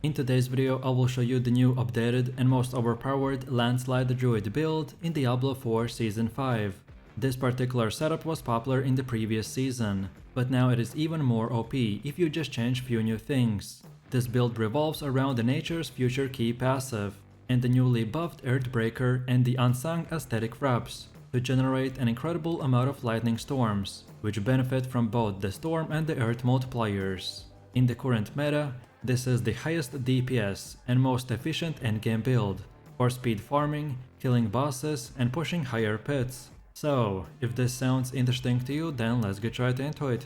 In today's video, I will show you the new updated and most overpowered Landslide Druid build in Diablo 4 Season 5. This particular setup was popular in the previous season, but now it is even more OP if you just change few new things. This build revolves around the Nature's Future Key passive, and the newly buffed Earthbreaker and the unsung ascetic wraps, to generate an incredible amount of lightning storms, which benefit from both the storm and the earth multipliers. In the current meta, this is the highest DPS and most efficient endgame build for speed farming, killing bosses, and pushing higher pits. So, if this sounds interesting to you, then let's get right into it.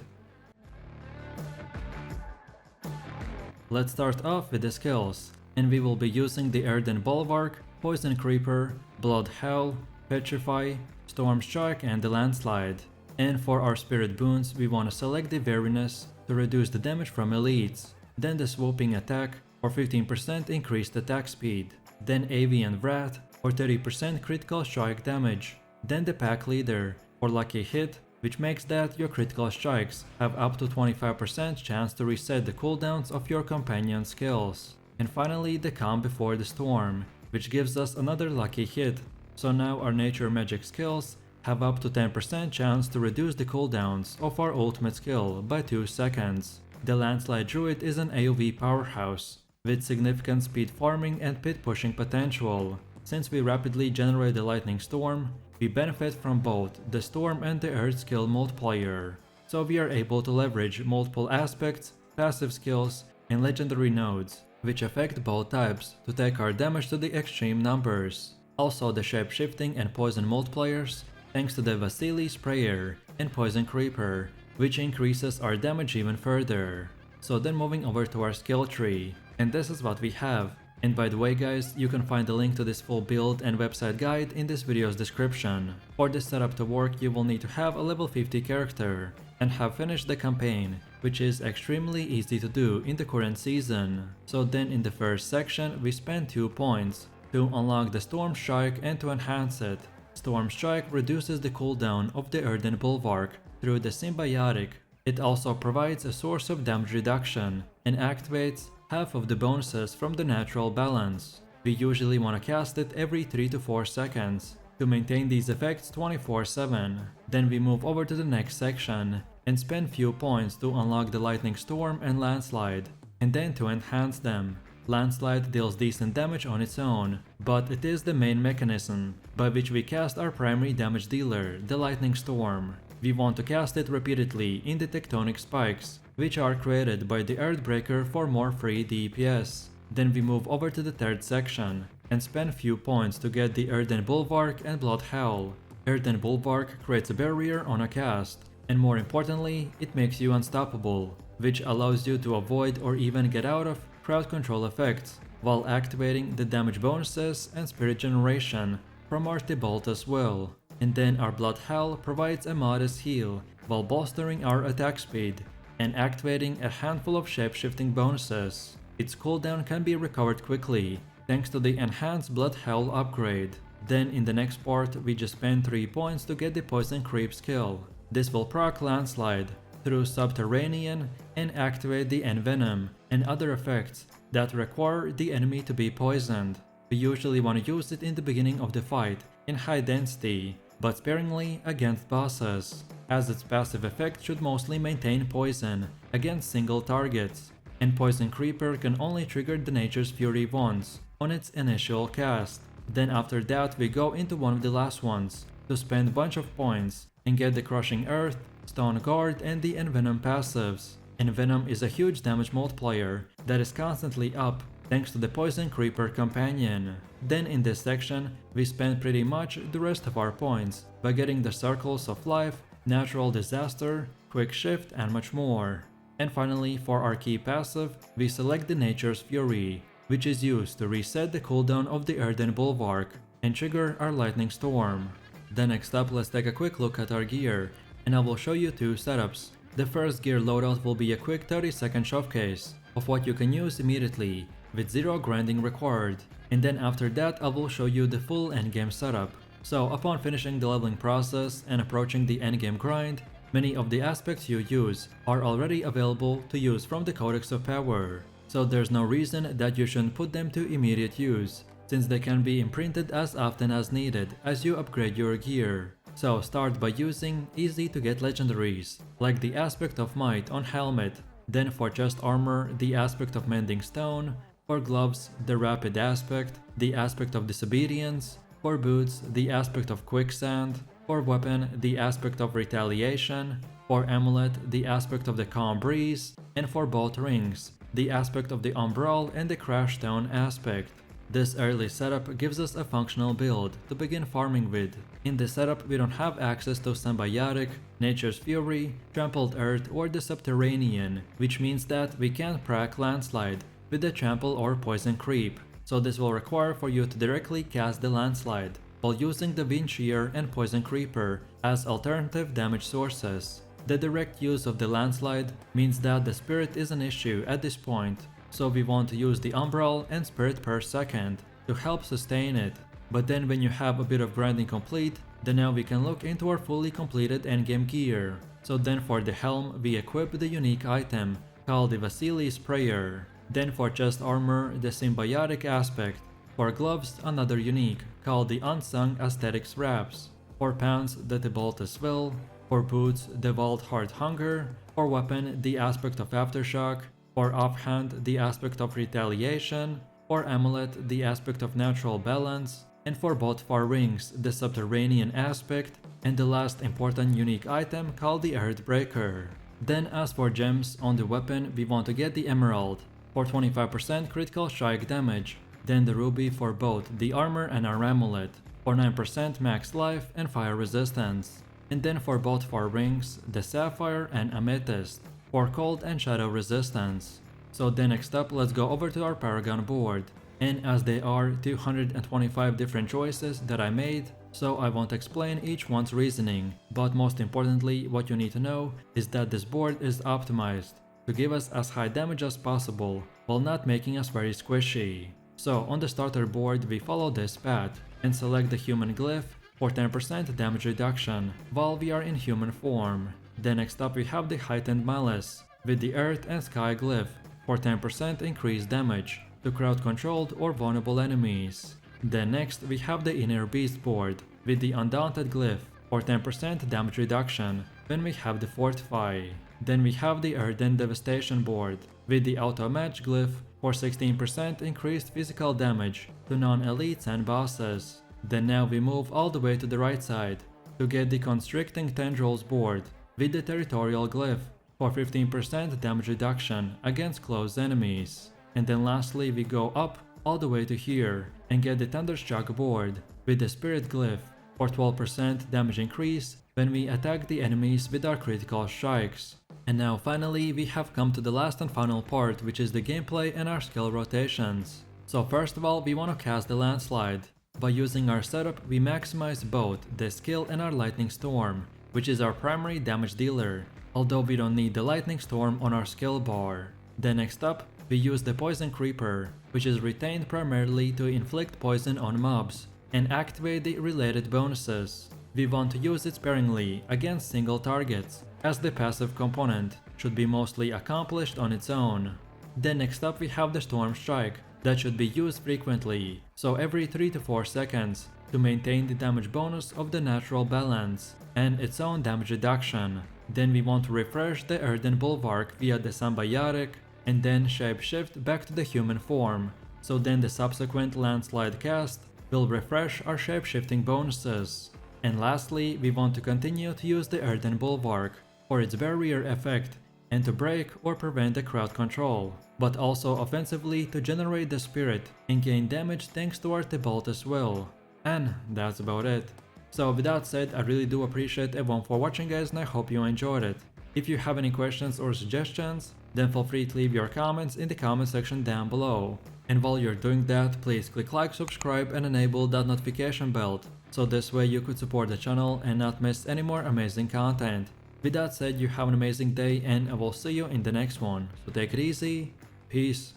Let's start off with the skills, and we will be using the Earthen Bulwark, Poison Creeper, Blood Howl, Petrify, Storm Strike, and the Landslide. And for our spirit boons, we want to select the Weariness to reduce the damage from elites, then the Swooping Attack for 15% increased attack speed, then Avian Wrath for 30% critical strike damage, then the Pack Leader for Lucky Hit, which makes that your critical strikes have up to 25% chance to reset the cooldowns of your companion skills, and finally the Calm Before the Storm, which gives us another Lucky Hit. So now our nature magic skills have up to 10% chance to reduce the cooldowns of our ultimate skill by 2 seconds. The Landslide Druid is an AoE powerhouse, with significant speed farming and pit pushing potential. Since we rapidly generate the lightning storm, we benefit from both the storm and the earth skill multiplier. So we are able to leverage multiple aspects, passive skills, and legendary nodes, which affect both types, to take our damage to the extreme numbers. Also the shape-shifting and poison multipliers, thanks to the Vasily Sprayer and Poison Creeper, which increases our damage even further. So then moving over to our skill tree, and this is what we have. And by the way guys, you can find the link to this full build and website guide in this video's description. For this setup to work, you will need to have a level 50 character and have finished the campaign, which is extremely easy to do in the current season. So then in the first section, we spend 2 points to unlock the Storm Strike and to enhance it. Storm Strike reduces the cooldown of the Earthen Bulwark through the symbiotic. It also provides a source of damage reduction and activates half of the bonuses from the natural balance. We usually want to cast it every 3 to 4 seconds to maintain these effects 24/7. Then we move over to the next section and spend few points to unlock the Lightning Storm and Landslide, and then to enhance them. Landslide deals decent damage on its own, but it is the main mechanism by which we cast our primary damage dealer, the Lightning Storm. We want to cast it repeatedly in the tectonic spikes, which are created by the Earthbreaker for more free DPS. Then we move over to the third section and spend few points to get the Earthen Bulwark and Blood Howl. Earthen Bulwark creates a barrier on a cast, and more importantly, it makes you unstoppable, which allows you to avoid or even get out of crowd control effects, while activating the damage bonuses and spirit generation from our Bolt as well. And then our Blood Howl provides a modest heal while bolstering our attack speed and activating a handful of shape-shifting bonuses. Its cooldown can be recovered quickly thanks to the enhanced Blood Howl upgrade. Then in the next part, we just spend 3 points to get the Poison Creep skill. This will proc Landslide through Subterranean and activate the Envenom and other effects that require the enemy to be poisoned. We usually want to use it in the beginning of the fight in high density, but sparingly against bosses, as its passive effect should mostly maintain poison against single targets, and Poison Creeper can only trigger the Nature's Fury once on its initial cast. Then after that we go into one of the last ones to spend a bunch of points and get the Crushing Earth, Stone Guard, and the Envenom passives. Envenom is a huge damage multiplier that is constantly up thanks to the Poison Creeper companion. Then in this section, we spend pretty much the rest of our points by getting the Circles of Life, Natural Disaster, Quick Shift, and much more. And finally, for our key passive, we select the Nature's Fury, which is used to reset the cooldown of the Earthen Bulwark and trigger our Lightning Storm. Then next up, let's take a quick look at our gear, and I will show you 2 setups. The first gear loadout will be a quick 30-second showcase of what you can use immediately, with 0 grinding required, and then after that I will show you the full endgame setup. So upon finishing the leveling process and approaching the endgame grind, Many of the aspects you use are already available to use from the Codex of Power. so there's no reason that you shouldn't put them to immediate use, since they can be imprinted as often as needed as you upgrade your gear. So start by using easy to get legendaries, like the Aspect of Might on helmet, then for chest armor the Aspect of Mending Stone, for gloves the Rapid Aspect, the Aspect of Disobedience, for boots the Aspect of Quicksand, for weapon the Aspect of Retaliation, for amulet the Aspect of the Calm Breeze, and for both rings the Aspect of the Umbral and the Crash Stone Aspect. This early setup gives us a functional build to begin farming with. In this setup we don't have access to Symbiotic, Nature's Fury, Trampled Earth or the Subterranean, which means that we can't prac Landslide with the Trample or Poison Creep, so this will require for you to directly cast the Landslide, while using the Wind Shear and Poison Creeper as alternative damage sources. The direct use of the Landslide means that the Spirit is an issue at this point, so we want to use the Umbral and Spirit per second to help sustain it. But then when you have a bit of grinding complete, then now we can look into our fully completed endgame gear. So then for the helm we equip the unique item called the Vasili's Prayer. Then for chest armor the Symbiotic Aspect. For gloves another unique called the Unsung Ascetic Wraps. For pants the Tibaltus Will. For boots the Vault Heart Hunger. For weapon the Aspect of Aftershock. For offhand the Aspect of Retaliation, for amulet the Aspect of Natural Balance, and for both for rings the Subterranean Aspect, and the last important unique item called the Earthbreaker. Then as for gems on the weapon we want to get the Emerald, for 25% critical strike damage, then the Ruby for both the armor and our amulet, for 9% max life and fire resistance, and then for both for rings the Sapphire and Amethyst, for cold and shadow resistance. So then next up let's go over to our Paragon board, and as there are 225 different choices that I made, so I won't explain each one's reasoning, but most importantly what you need to know is that this board is optimized to give us as high damage as possible while not making us very squishy. So on the starter board we follow this path and select the human glyph for 10% damage reduction while we are in human form. Then next up we have the Heightened Malice with the Earth and Sky glyph for 10% increased damage to crowd controlled or vulnerable enemies. Then next we have the Inner Beast board with the Undaunted glyph for 10% damage reduction when we have the Fortify. Then we have the Earthen Devastation board with the Auto Match glyph for 16% increased physical damage to non-elites and bosses. Then now we move all the way to the right side to get the Constricting Tendrils board with the Territorial glyph for 15% damage reduction against close enemies. And then lastly we go up all the way to here and get the Thunderstruck board with the Spirit glyph for 12% damage increase when we attack the enemies with our critical strikes. And now finally we have come to the last and final part, which is the gameplay and our skill rotations. So first of all we want to cast the Landslide. By using our setup we maximize both the skill and our Lightning Storm, which is our primary damage dealer, although we don't need the Lightning Storm on our skill bar. Then next up, we use the Poison Creeper, which is retained primarily to inflict poison on mobs and activate the related bonuses. We want to use it sparingly against single targets, as the passive component should be mostly accomplished on its own. Then next up we have the Storm Strike, that should be used frequently, so every 3 to 4 seconds, to maintain the damage bonus of the Natural Balance and its own damage reduction. Then we want to refresh the Earthen Bulwark via the Symbiotic, and then shapeshift back to the human form, so then the subsequent Landslide cast will refresh our shapeshifting bonuses. And lastly, we want to continue to use the Earthen Bulwark for its barrier effect and to break or prevent the crowd control, but also offensively to generate the Spirit and gain damage thanks to our Tibaltus Will. And that's about it. So with that said, I really do appreciate everyone for watching guys, and I hope you enjoyed it. If you have any questions or suggestions, then feel free to leave your comments in the comment section down below. And while you're doing that, please click like, subscribe and enable that notification bell, so this way you could support the channel and not miss any more amazing content. With that said, you have an amazing day and I will see you in the next one. So take it easy, peace.